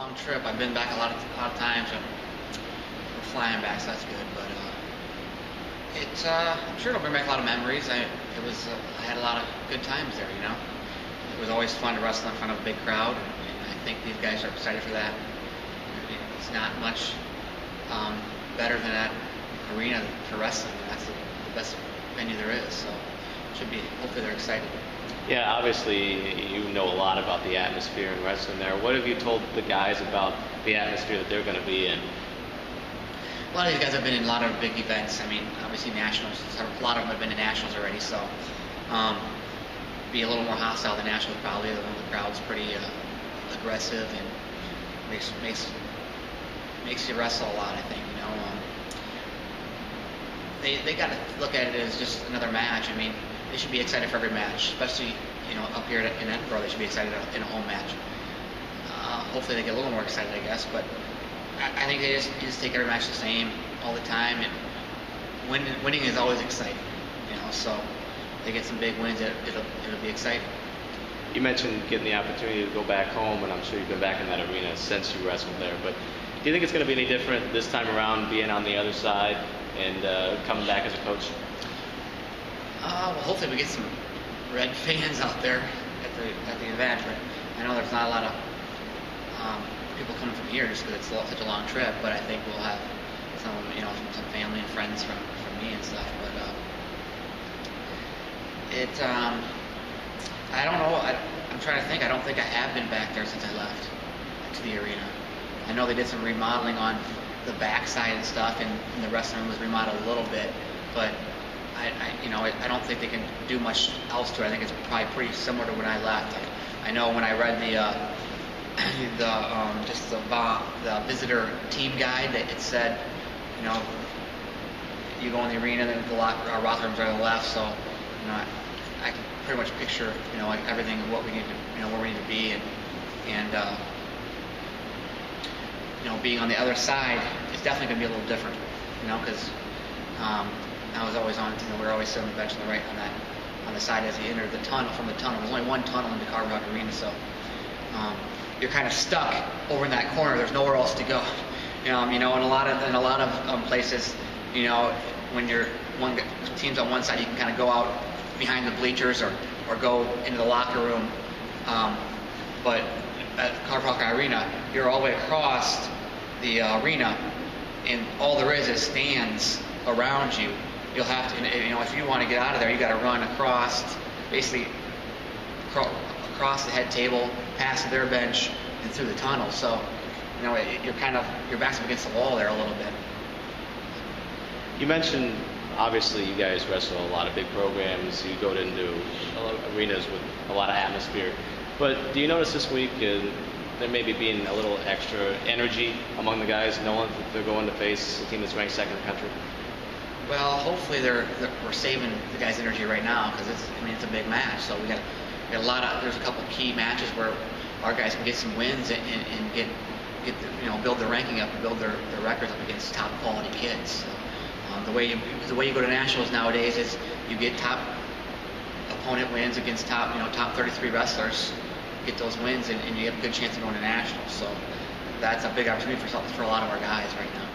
long trip. I've been back a lot of times. We're flying back, so that's good. But I'm sure it'll bring back a lot of memories. I had a lot of good times there. It was always fun to wrestle in front of a big crowd, and I think these guys are excited for that. It's not much better than that arena for wrestling. That's the best venue there is. So hopefully they're excited. Yeah, obviously you know a lot about the atmosphere in wrestling there. What have you told the guys about the atmosphere that they're going to be in? A lot of these guys have been in a lot of big events. I mean, obviously nationals. A lot of them have been to nationals already, so be a little more hostile than nationals probably. The crowd's pretty aggressive and makes you wrestle a lot. I think they got to look at it as just another match. I mean, they should be excited for every match, especially up here in Edinboro. They should be excited in a home match. Hopefully they get a little more excited, I guess. But I think they just take every match the same all the time, and winning is always exciting. So they get some big wins, it'll be exciting. You mentioned getting the opportunity to go back home, and I'm sure you've been back in that arena since you wrestled there. But do you think it's going to be any different this time around, being on the other side and coming back as a coach? Well, hopefully we get some red fans out there at the event. But I know there's not a lot of people coming from here just because it's such a long trip. But I think we'll have some family and friends from me and stuff. But I don't know. I'm trying to think. I don't think I have been back there since I left to the arena. I know they did some remodeling on the backside and stuff, and the wrestling room was remodeled a little bit, but I don't think they can do much else to it. I think it's probably pretty similar to when I left. I know when I read the visitor team guide, that it said, you go in the arena, then the locker rooms are on the left. So, I can pretty much picture, everything of what we need to, where we need to be, and being on the other side is definitely going to be a little different, because I was always on, we were always sitting on the bench on the right on the side as you enter the tunnel. From the tunnel, there's only one tunnel in the Carver Rock Arena, so you're kind of stuck over in that corner. There's nowhere else to go. In a lot of places, when you're one team's on one side, you can kind of go out behind the bleachers or go into the locker room. But at Carver Rock Arena, you're all the way across the arena, and all there is stands around you. You'll have to, if you want to get out of there, you got to run across the head table, past their bench, and through the tunnel. So, your back's up against the wall there a little bit. You mentioned, obviously, you guys wrestle a lot of big programs. You go into arenas with a lot of atmosphere. But do you notice this week there may be being a little extra energy among the guys, knowing that they're going to face a team that's ranked second in the country? Well, hopefully we're saving the guys' energy right now, because it's a big match. So we got there's a couple of key matches where our guys can get some wins and build their ranking up and build their records up against top quality kids. The way you go to nationals nowadays is you get top opponent wins against top 33 wrestlers, get those wins, and you have a good chance of going to nationals. So that's a big opportunity for a lot of our guys right now.